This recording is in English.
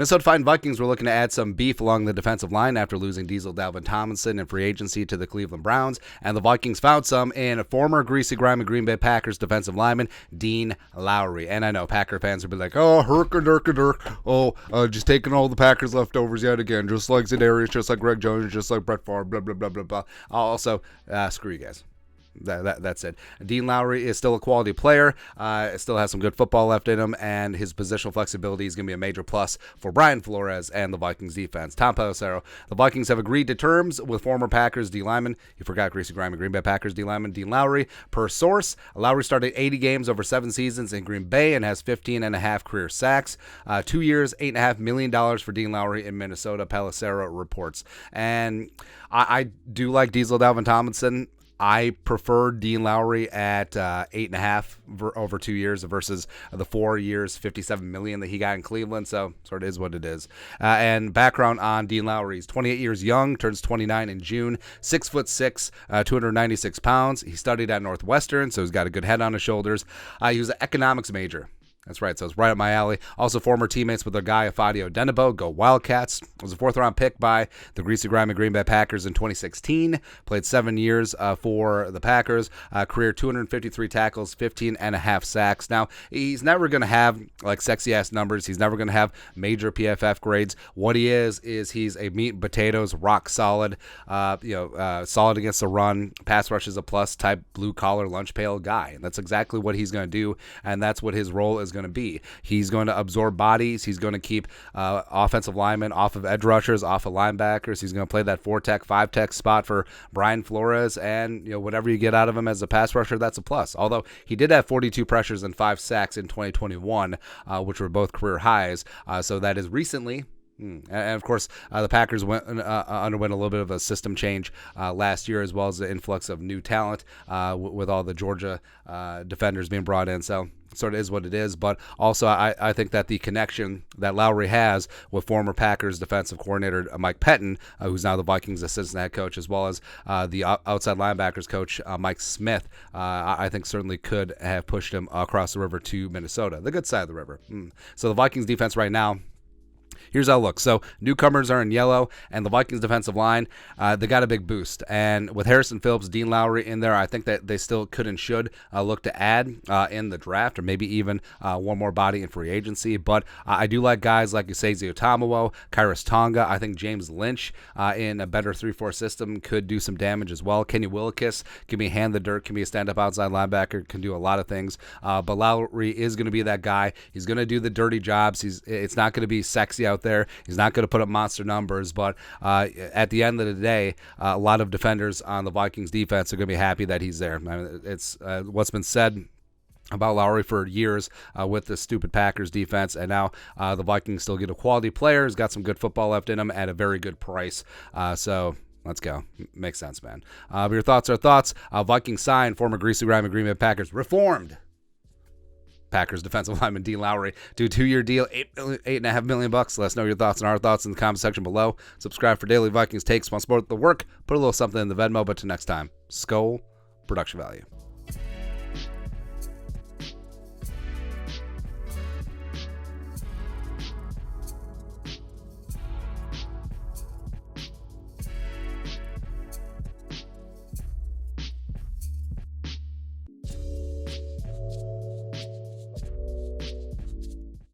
Minnesota Vikings were looking to add some beef along the defensive line after losing Diesel Dalvin Tomlinson in free agency to the Cleveland Browns, and the Vikings found some in former Greasy, Grimy Green Bay Packers defensive lineman Dean Lowry. And I know Packer fans will be like, oh, just taking all the Packers leftovers yet again, just like Za'Darius, just like Greg Jones, just like Brett Favre, blah, blah, blah, blah, blah. Also, screw you guys. That's it. Dean Lowry is still a quality player, still has some good football left in him, and his positional flexibility is going to be a major plus for Brian Flores and the Vikings defense. Tom Pelissero, the Vikings have agreed to terms with former Packers D lineman, you forgot Greasy Grimy Green Bay Packers D lineman Dean Lowry. Per source, Lowry started 80 games over 7 seasons in Green Bay and has 15.5 career sacks. 2 years, $8.5 million for Dean Lowry in Minnesota, Pelissero reports. And I do like Diesel Dalvin Tomlinson. I prefer Dean Lowry at 8.5 over 2 years versus the 4 years, $57 million that he got in Cleveland. So sort of is what it is. And background on Dean Lowry: he's 28 years young, turns 29 in June, 6'6", 296 pounds. He studied at Northwestern, so he's got a good head on his shoulders. He was an economics major. That's right, so it's right up my alley. Also former teammates with their guy, Afadio Denebo, go Wildcats. Was a 4th-round pick by the Greasy Grimy Green Bay Packers in 2016. Played 7 years for the Packers. Career 253 tackles, 15.5 sacks. Now, he's never going to have like sexy-ass numbers. He's never going to have major PFF grades. What he is he's a meat and potatoes, rock solid, solid against the run, pass rush is a plus type, blue-collar, lunch pail guy. And that's exactly what he's going to do, and that's what his role is going to be. He's going to absorb bodies. He's going to keep offensive linemen off of edge rushers, off of linebackers. He's going to play that 4-tech, 5-tech spot for Brian Flores, and whatever you get out of him as a pass rusher, that's a plus. Although he did have 42 pressures and 5 sacks in 2021, which were both career highs. So that is recently. And of course, the Packers underwent a little bit of a system change last year, as well as the influx of new talent with all the Georgia defenders being brought in. So sort of is what it is. But also, I think that the connection that Lowry has with former Packers defensive coordinator Mike Pettin, who's now the Vikings assistant head coach, as well as the outside linebackers coach Mike Smith, I think certainly could have pushed him across the river to Minnesota, the good side of the river. So the Vikings defense right now, here's how it looks. So newcomers are in yellow, and the Vikings defensive line, they got a big boost. And with Harrison Phillips, Dean Lowry in there, I think that they still could and should look to add in the draft, or maybe even one more body in free agency. But I do like guys like Usezi Otamuwo, Kairos Tonga. I think James Lynch in a better 3-4 system could do some damage as well. Kenny Willekes can be hand the dirt, can be a stand-up outside linebacker, can do a lot of things. But Lowry is going to be that guy. He's going to do the dirty jobs. It's not going to be sexy out there. He's not going to put up monster numbers, but at the end of the day, a lot of defenders on the Vikings defense are going to be happy that he's there. I mean, it's what's been said about Lowry for years with the stupid Packers defense, and now the Vikings still get a quality player. He's got some good football left in him at a very good price. So let's go. Makes sense, man. But your thoughts are thoughts. Vikings signed former Greasy Grimy Green Bay Packers reformed Packers defensive lineman Dean Lowry to a 2-year deal, $8.5 million. Let us know your thoughts and our thoughts in the comment section below. Subscribe for daily Vikings takes. Want to support the work? Put a little something in the Venmo. But till next time, Skol, production value.